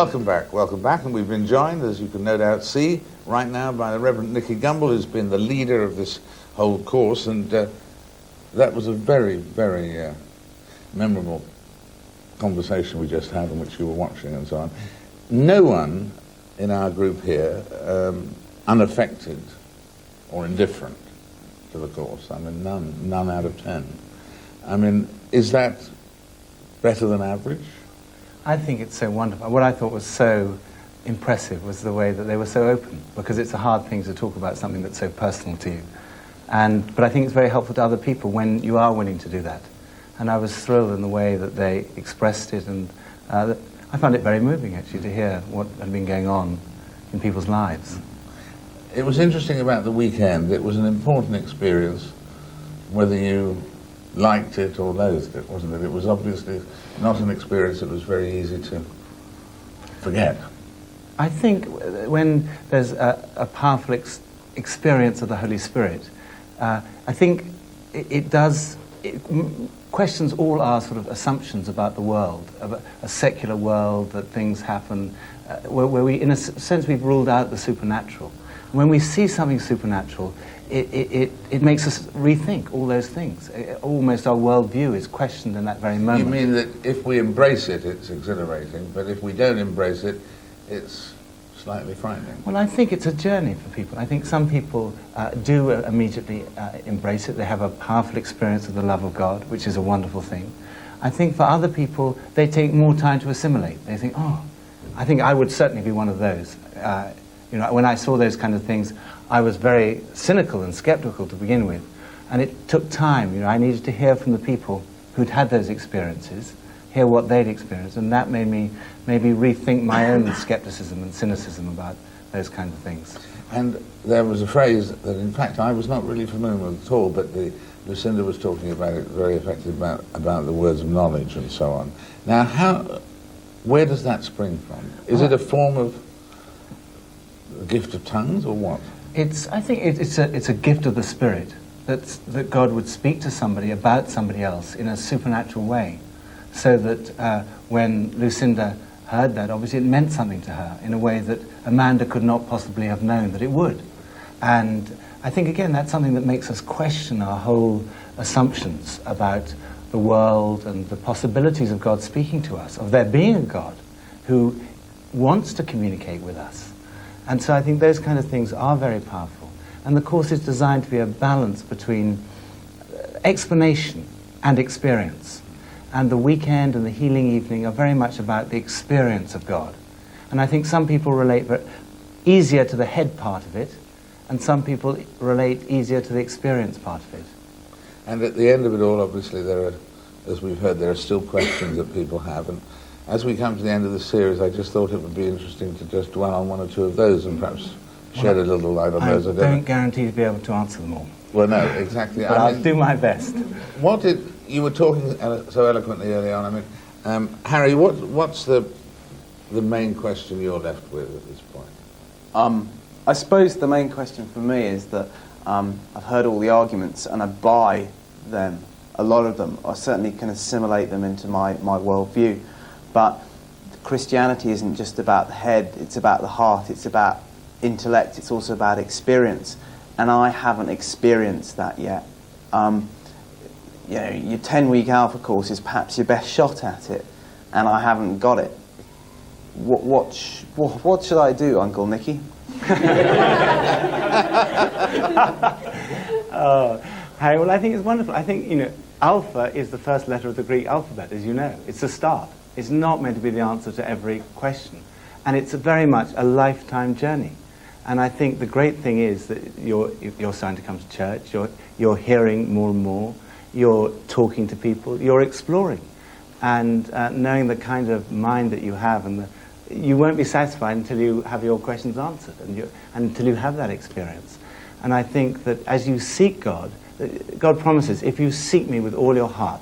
[SPEAKER 2] welcome back, and we've been joined, as you can no doubt see, right now by the Reverend Nicky Gumbel, who's been the leader of this whole course, and that was a very, very memorable conversation we just had in which you were watching and so on. No one in our group here unaffected or indifferent to the course. I mean, none out of 10. I mean, is that better than average?
[SPEAKER 7] I think it's so wonderful. What I thought was so impressive was the way that they were so open, because it's a hard thing to talk about something that's so personal to you. But I think it's very helpful to other people when you are willing to do that. And I was thrilled in the way that they expressed it, and I found it very moving, actually, to hear what had been going on in people's lives.
[SPEAKER 2] It was interesting about the weekend. It was an important experience, whether you liked it or loathed it, wasn't it? It was obviously not an experience that was very easy to forget.
[SPEAKER 7] I think when there's a powerful experience of the Holy Spirit, I think it questions all our sort of assumptions about the world, about a secular world, that things happen, where we, in a sense, we've ruled out the supernatural. When we see something supernatural, it makes us rethink all those things. Almost our worldview is questioned in that very moment.
[SPEAKER 2] You mean that if we embrace it, it's exhilarating, but if we don't embrace it, it's slightly frightening?
[SPEAKER 7] Well, I think it's a journey for people. I think some people do immediately embrace it. They have a powerful experience of the love of God, which is a wonderful thing. I think for other people, they take more time to assimilate. They think, oh, I think I would certainly be one of those. You know, when I saw those kind of things, I was very cynical and skeptical to begin with. And it took time. You know, I needed to hear from the people who'd had those experiences, hear what they'd experienced, and that made me maybe rethink my own skepticism and cynicism about those kinds of things.
[SPEAKER 2] And there was a phrase that, in fact, I was not really familiar with at all, but Lucinda was talking about it very effectively, about the words of knowledge and so on. Now, where does that spring from? Is it a form of the gift of tongues, or what?
[SPEAKER 7] I think it's a gift of the Spirit, that God would speak to somebody about somebody else in a supernatural way, so that when Lucinda heard that, obviously it meant something to her in a way that Amanda could not possibly have known that it would. And I think, again, that's something that makes us question our whole assumptions about the world and the possibilities of God speaking to us, of there being a God who wants to communicate with us. And so I think those kind of things are very powerful. And the course is designed to be a balance between explanation and experience. And the weekend and the healing evening are very much about the experience of God. And I think some people relate easier to the head part of it, and some people relate easier to the experience part of it.
[SPEAKER 2] And at the end of it all, obviously, there are, as we've heard, there are still questions that people have. And as we come to the end of the series, I just thought it would be interesting to just dwell on one or two of those and perhaps shed a little light on those.
[SPEAKER 7] I don't guarantee to be able to answer them all.
[SPEAKER 2] Well, no, exactly.
[SPEAKER 7] But I'll do my best.
[SPEAKER 2] You were talking so eloquently early on. I mean, Harry, what's the main question you're left with at this point?
[SPEAKER 4] I suppose the main question for me is that I've heard all the arguments and I buy them, a lot of them. I certainly can assimilate them into my worldview. But Christianity isn't just about the head, it's about the heart, it's about intellect, it's also about experience. And I haven't experienced that yet. You know, your 10-week Alpha course is perhaps your best shot at it, and I haven't got it. What should I do, Uncle Nicky?
[SPEAKER 7] Harry, well, I think it's wonderful. I think, you know, Alpha is the first letter of the Greek alphabet, as you know. It's a start. It's not meant to be the answer to every question. And it's very much a lifetime journey. And I think the great thing is that you're starting to come to church, you're hearing more and more, you're talking to people, you're exploring. And knowing the kind of mind that you have, and you won't be satisfied until you have your questions answered, and until you have that experience. And I think that as you seek God, God promises, if you seek me with all your heart,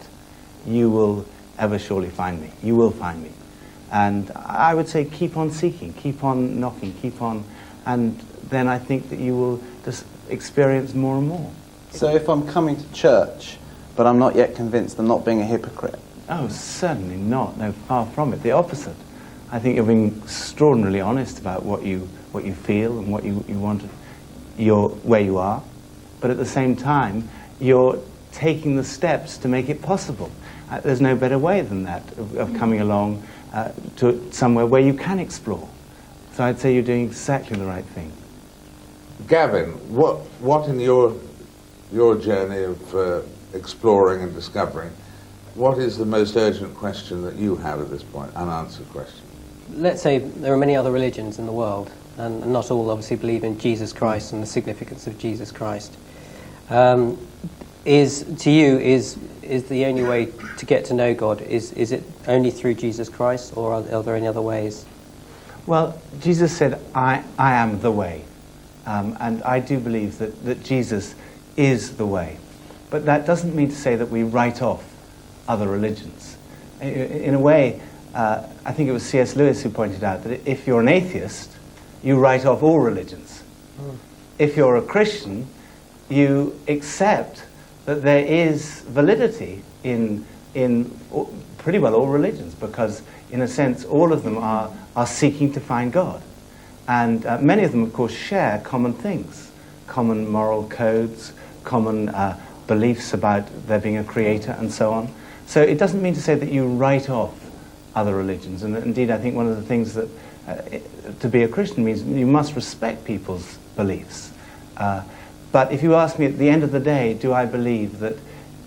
[SPEAKER 7] you will ever surely find me. You will find me. And I would say keep on seeking, keep on knocking, keep on, and then I think that you will just experience more and more.
[SPEAKER 4] So if I'm coming to church, but I'm not yet convinced, I'm not being a hypocrite?
[SPEAKER 7] Oh, certainly not. No, far from it. The opposite.
[SPEAKER 4] I think you're being extraordinarily honest about what you feel and what you want, where you are. But at the same time, you're taking the steps to make it possible. There's no better way than that, of coming along to somewhere where you can explore. So I'd say you're doing exactly the right thing.
[SPEAKER 2] Gavin, what in your journey of exploring and discovering, what is the most urgent question that you have at this point, unanswered question?
[SPEAKER 8] Let's say there are many other religions in the world, and not all obviously believe in Jesus Christ and the significance of Jesus Christ. Is the only way to get to know God, is it only through Jesus Christ, or are there any other ways?
[SPEAKER 4] Well, Jesus said, I am the way. And I do believe that Jesus is the way. But that doesn't mean to say that we write off other religions. In a way, I think it was C.S. Lewis who pointed out that if you're an atheist, you write off all religions. If you're a Christian, you accept that there is validity in pretty well all religions, because in a sense all of them are seeking to find God. And many of them, of course, share common things, common moral codes, common beliefs about there being a creator, and so on. So it doesn't mean to say that you write off other religions. And indeed, I think one of the things that to be a Christian means you must respect people's beliefs. But if you ask me at the end of the day, do I believe that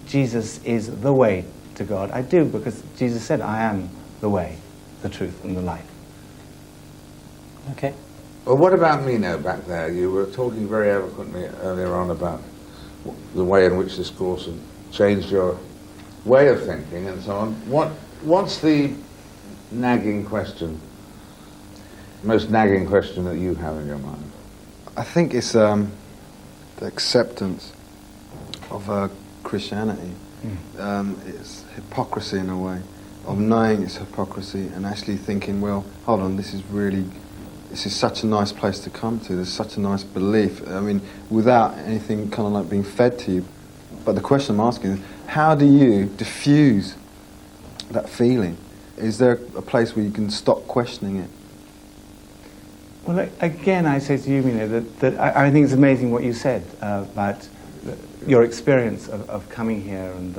[SPEAKER 4] Jesus is the way to God? I do, because Jesus said, I am the way, the truth, and the life.
[SPEAKER 8] Okay.
[SPEAKER 2] Well, what about Mino back there? You were talking very eloquently earlier on about the way in which this course had changed your way of thinking and so on. What's the nagging question, most nagging question that you have in your mind?
[SPEAKER 5] I think it's the acceptance of Christianity. It's hypocrisy in a way, of knowing it's hypocrisy and actually thinking, well, hold on, this is such a nice place to come to, there's such a nice belief, I mean, without anything kind of like being fed to you. But the question I'm asking is, how do you diffuse that feeling? Is there a place where you can stop questioning it?
[SPEAKER 4] Well, again, I say to you, Mina, that I think it's amazing what you said about your experience of coming here and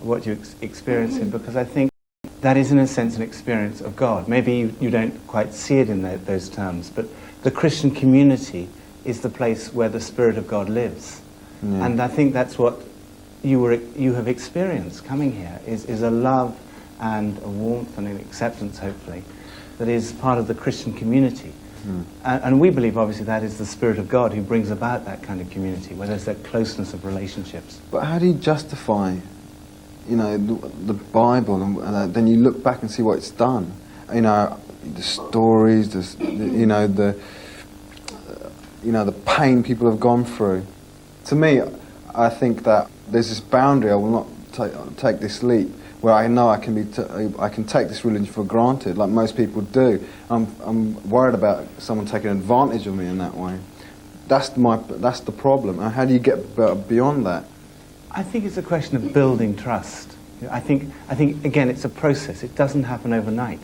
[SPEAKER 4] what you're experiencing, because I think that is, in a sense, an experience of God. Maybe you don't quite see it in those terms, but the Christian community is the place where the Spirit of God lives. Yeah. And I think that's what you have experienced coming here, is a love and a warmth and an acceptance, hopefully, that is part of the Christian community. And we believe, obviously, that is the Spirit of God who brings about that kind of community, where there's that closeness of relationships.
[SPEAKER 5] But how do you justify, the Bible, and then you look back and see what it's done? The stories, the pain people have gone through. To me, I think that there's this boundary. I will not take this leap where I know I can take this religion for granted, like most people do. I'm worried about someone taking advantage of me in that way. That's the problem. And how do you get beyond that?
[SPEAKER 4] I think it's a question of building trust. I think again, it's a process. It doesn't happen overnight.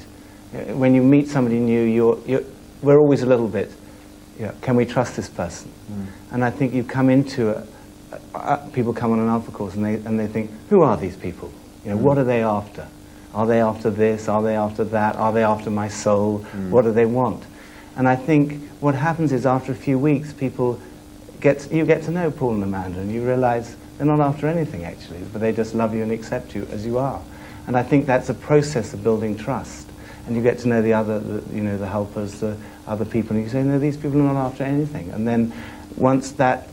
[SPEAKER 4] When you meet somebody new, we're always a little bit, can we trust this person? And I think you come into people come on an Alpha course and they think, who are these people? What are they after? Are they after this? Are they after that? Are they after my soul? What do they want? And I think what happens is, after a few weeks, you get to know Paul and Amanda, and you realise they're not after anything, actually, but they just love you and accept you as you are. And I think that's a process of building trust. And you get to know the helpers, the other people, and you say, no, these people are not after anything. And then once but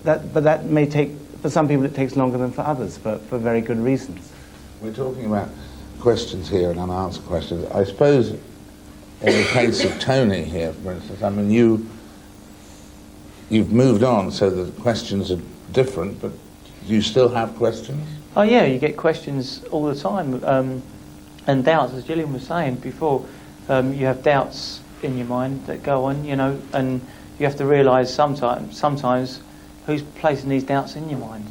[SPEAKER 4] that may take, for some people it takes longer than for others, for very good reasons.
[SPEAKER 2] We're talking about questions here and unanswered questions. I suppose in the case of Tony here, for instance, I mean, you've moved on, so the questions are different, but do you still have questions?
[SPEAKER 15] Oh yeah, you get questions all the time, and doubts, as Gillian was saying before. You have doubts in your mind that go on, and you have to realise sometimes who's placing these doubts in your mind,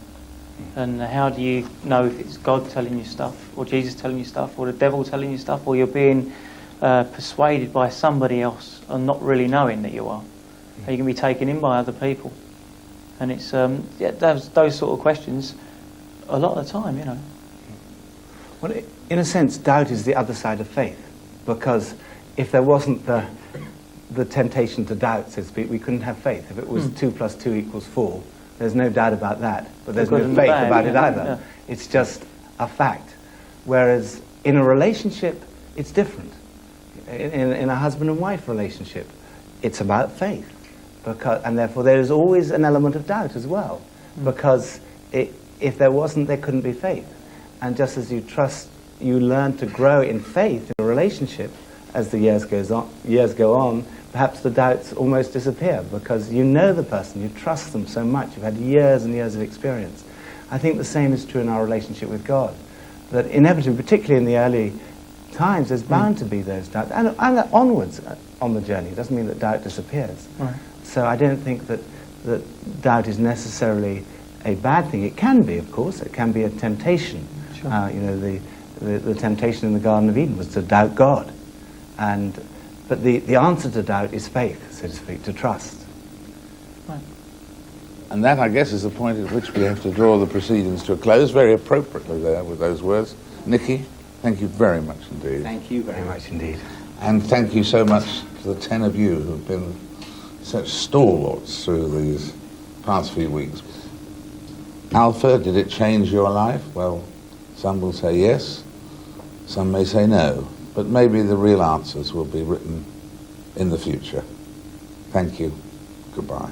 [SPEAKER 15] and how do you know if it's God telling you stuff, or Jesus telling you stuff, or the devil telling you stuff, or you're being persuaded by somebody else and not really knowing that you are. You can be taken in by other people. And it's those sort of questions a lot of the time, you know.
[SPEAKER 7] Well, in a sense, doubt is the other side of faith, because if there wasn't the temptation to doubt, so to speak, we couldn't have faith. If it was 2 + 2 = 4, there's no doubt about that, but there's no faith about it either. Yeah. It's just a fact. Whereas in a relationship, it's different. In a husband and wife relationship, it's about faith. And therefore there is always an element of doubt as well, because if there wasn't, there couldn't be faith. And just as you trust, you learn to grow in faith in a relationship as the years go on, perhaps the doubts almost disappear, because you know the person, you trust them so much, you've had years and years of experience. I think the same is true in our relationship with God, that inevitably, particularly in the early times, there's bound to be those doubts, and onwards on the journey. It doesn't mean that doubt disappears.
[SPEAKER 15] Right.
[SPEAKER 7] So I don't think that doubt is necessarily a bad thing. It can be, of course. It can be a temptation.
[SPEAKER 15] Sure.
[SPEAKER 7] The temptation in the Garden of Eden was to doubt God. But the answer to doubt is faith, so to speak, to trust.
[SPEAKER 15] Right.
[SPEAKER 2] And that, I guess, is the point at which we have to draw the proceedings to a close, very appropriately there with those words. Nikki, thank you very much indeed.
[SPEAKER 7] Thank you very much indeed.
[SPEAKER 2] And thank you so much to the 10 of you who've been such stalwarts through these past few weeks. Alpha, did it change your life? Well, some will say yes, some may say no, but maybe the real answers will be written in the future. Thank you. Goodbye.